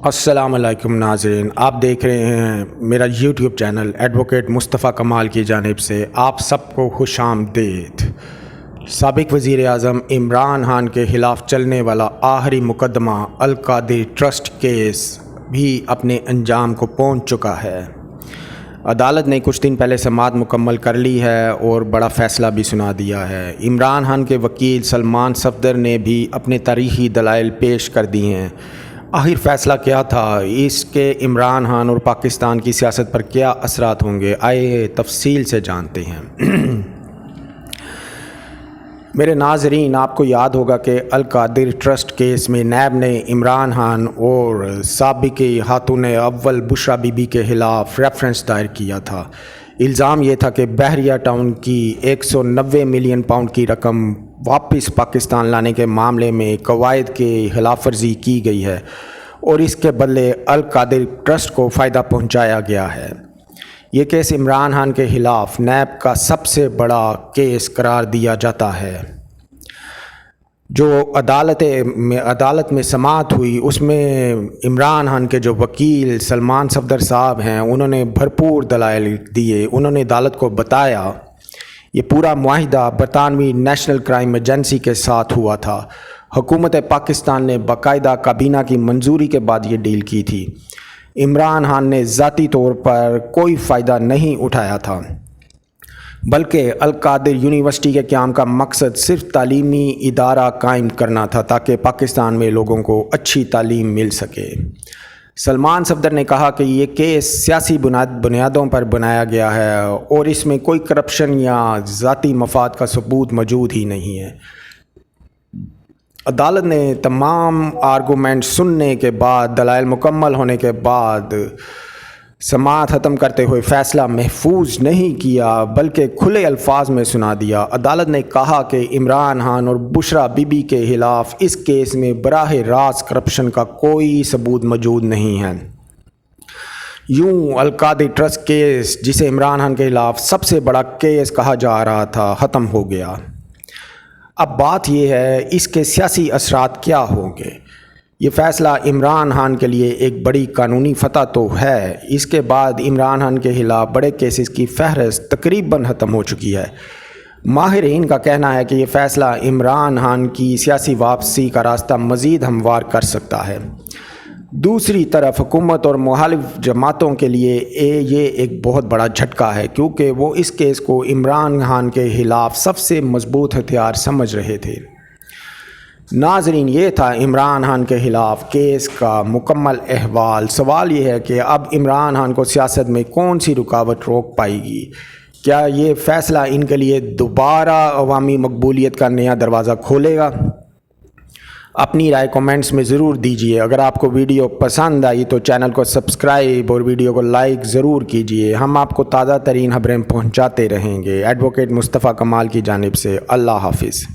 السلام علیکم ناظرین، آپ دیکھ رہے ہیں میرا یوٹیوب چینل ایڈوکیٹ مصطفیٰ کمال کی جانب سے آپ سب کو خوش آمدید۔ سابق وزیر اعظم عمران خان کے خلاف چلنے والا آخری مقدمہ القادری ٹرسٹ کیس بھی اپنے انجام کو پہنچ چکا ہے۔ عدالت نے کچھ دن پہلے سماعت مکمل کر لی ہے اور بڑا فیصلہ بھی سنا دیا ہے۔ عمران خان کے وکیل سلمان صفدر نے بھی اپنے تاریخی دلائل پیش کر دی ہیں۔ آخر فیصلہ کیا تھا، اس کے عمران خان اور پاکستان کی سیاست پر کیا اثرات ہوں گے، آئیے تفصیل سے جانتے ہیں۔ میرے ناظرین، آپ کو یاد ہوگا کہ القادری ٹرسٹ کیس میں نیب نے عمران خان اور سابق خاتون اول بشرا بی بی کے خلاف ریفرنس دائر کیا تھا۔ الزام یہ تھا کہ بحریہ ٹاؤن کی 190 ملین پاؤنڈ کی رقم واپس پاکستان لانے کے معاملے میں قواعد کی خلاف ورزی کی گئی ہے اور اس کے بدلے القادری ٹرسٹ کو فائدہ پہنچایا گیا ہے۔ یہ کیس عمران خان کے خلاف نیب کا سب سے بڑا کیس قرار دیا جاتا ہے۔ جو عدالت میں سماعت ہوئی اس میں عمران خان کے جو وکیل سلمان صفدر صاحب ہیں، انہوں نے بھرپور دلائل دیے۔ انہوں نے عدالت کو بتایا یہ پورا معاہدہ برطانوی نیشنل کرائم ایجنسی کے ساتھ ہوا تھا۔ حکومت پاکستان نے باقاعدہ کابینہ کی منظوری کے بعد یہ ڈیل کی تھی۔ عمران خان نے ذاتی طور پر کوئی فائدہ نہیں اٹھایا تھا، بلکہ القادری یونیورسٹی کے قیام کا مقصد صرف تعلیمی ادارہ قائم کرنا تھا تاکہ پاکستان میں لوگوں کو اچھی تعلیم مل سکے۔ سلمان صفدر نے کہا کہ یہ کیس سیاسی بنیادوں پر بنایا گیا ہے اور اس میں کوئی کرپشن یا ذاتی مفاد کا ثبوت موجود ہی نہیں ہے۔ عدالت نے تمام آرگومنٹ سننے کے بعد، دلائل مکمل ہونے کے بعد سماعت ختم کرتے ہوئے فیصلہ محفوظ نہیں کیا بلکہ کھلے الفاظ میں سنا دیا۔ عدالت نے کہا کہ عمران خان اور بشرا بی بی کے خلاف اس کیس میں براہ راست کرپشن کا کوئی ثبوت موجود نہیں ہے۔ یوں القادری ٹرسٹ کیس، جسے عمران خان کے خلاف سب سے بڑا کیس کہا جا رہا تھا، ختم ہو گیا۔ اب بات یہ ہے اس کے سیاسی اثرات کیا ہوں گے۔ یہ فیصلہ عمران خان کے لیے ایک بڑی قانونی فتح تو ہے۔ اس کے بعد عمران خان کے خلاف بڑے کیسز کی فہرست تقریباً ختم ہو چکی ہے۔ ماہرین کا کہنا ہے کہ یہ فیصلہ عمران خان کی سیاسی واپسی کا راستہ مزید ہموار کر سکتا ہے۔ دوسری طرف حکومت اور مخالف جماعتوں کے لیے یہ ایک بہت بڑا جھٹکا ہے، کیونکہ وہ اس کیس کو عمران خان کے خلاف سب سے مضبوط ہتھیار سمجھ رہے تھے۔ ناظرین، یہ تھا عمران خان کے خلاف کیس کا مکمل احوال۔ سوال یہ ہے کہ اب عمران خان کو سیاست میں کون سی رکاوٹ روک پائے گی؟ کیا یہ فیصلہ ان کے لیے دوبارہ عوامی مقبولیت کا نیا دروازہ کھولے گا؟ اپنی رائے کومنٹس میں ضرور دیجیے۔ اگر آپ کو ویڈیو پسند آئی تو چینل کو سبسکرائب اور ویڈیو کو لائک ضرور کیجیے۔ ہم آپ کو تازہ ترین خبریں پہنچاتے رہیں گے۔ ایڈوکیٹ مصطفیٰ کمال کی جانب سے اللہ حافظ۔